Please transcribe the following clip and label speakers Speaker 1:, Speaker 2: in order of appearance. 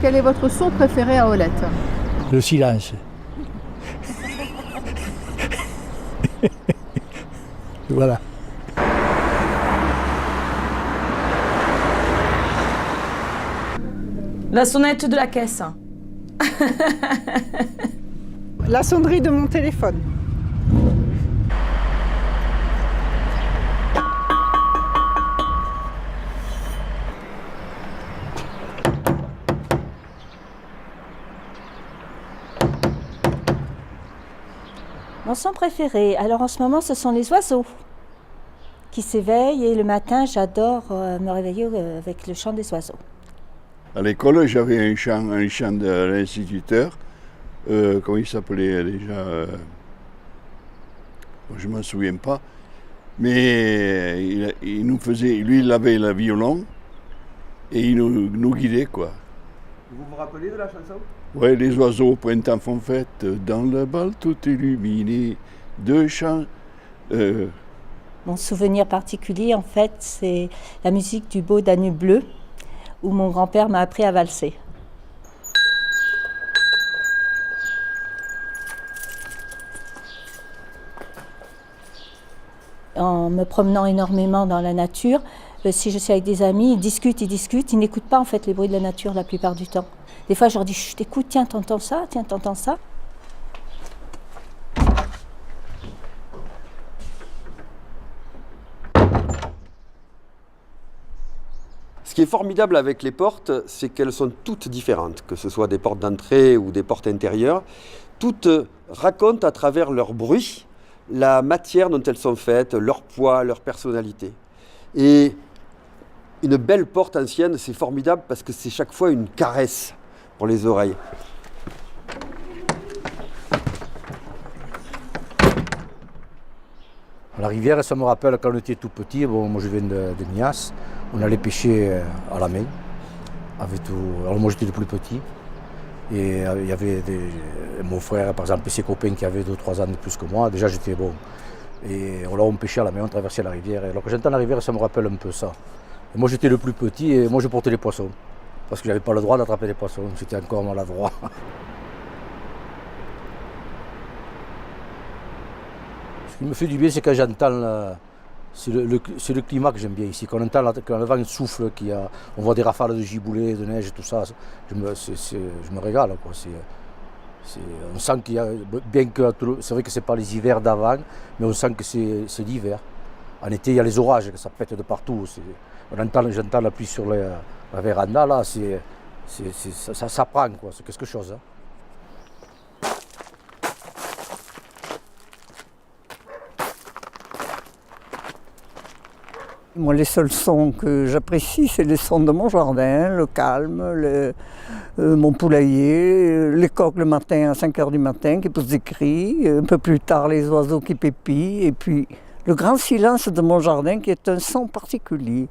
Speaker 1: Quel est votre son préféré à Olette?
Speaker 2: Le silence. Voilà.
Speaker 3: La sonnette de la caisse.
Speaker 4: La sonnerie de mon téléphone.
Speaker 5: Mon son préféré, alors en ce moment, ce sont les oiseaux qui s'éveillent et le matin, j'adore me réveiller avec le chant des oiseaux.
Speaker 6: À l'école, j'avais un chant de l'instituteur. Comment il s'appelait déjà je ne m'en souviens pas. Mais il nous faisait, lui, il avait le violon et il nous guidait, quoi.
Speaker 7: Vous vous rappelez de la chanson?
Speaker 6: Ouais, les oiseaux au printemps font fête, dans le bal tout illuminé, deux chants.
Speaker 5: Mon souvenir particulier, en fait, c'est la musique du Beau Danube bleu, où mon grand-père m'a appris à valser. En me promenant énormément dans la nature, si je suis avec des amis, ils discutent, ils n'écoutent pas en fait les bruits de la nature la plupart du temps. Des fois, je leur dis, chut, écoute, tiens, t'entends ça, tiens, t'entends ça.
Speaker 7: Ce qui est formidable avec les portes, c'est qu'elles sont toutes différentes, que ce soit des portes d'entrée ou des portes intérieures. Toutes racontent à travers leur bruit la matière dont elles sont faites, leur poids, leur personnalité. Et une belle porte ancienne, c'est formidable parce que c'est chaque fois une caresse pour les oreilles.
Speaker 2: La rivière, ça me rappelle quand on était tout petit, bon, moi je viens de Nias, on allait pêcher à la main. Avec tout. Alors moi j'étais le plus petit. Et il y avait mon frère, par exemple, ses copains qui avaient 2-3 ans de plus que moi. Déjà j'étais bon. Et là on pêchait à la main, on traversait la rivière. Et alors quand j'entends la rivière, ça me rappelle un peu ça. Et moi j'étais le plus petit et moi je portais les poissons. Parce que j'avais pas le droit d'attraper les poissons, j'étais encore maladroit. Ce qui me fait du bien, c'est quand j'entends, c'est le climat que j'aime bien ici. Quand le vent souffle, on voit des rafales de giboulées, de neige, tout ça, je me régale, quoi. On sent qu'il y a, bien que c'est vrai que c'est pas les hivers d'avant, mais on sent que c'est l'hiver. En été, il y a les orages, ça pète de partout. J'entends la pluie sur la véranda, là, ça prend, quoi. C'est quelque chose. Hein.
Speaker 4: Moi, les seuls sons que j'apprécie, c'est les sons de mon jardin, le calme, mon poulailler, les coqs le matin à 5 h du matin qui poussent des cris, un peu plus tard les oiseaux qui pépient, et puis le grand silence de mon jardin qui est un son particulier.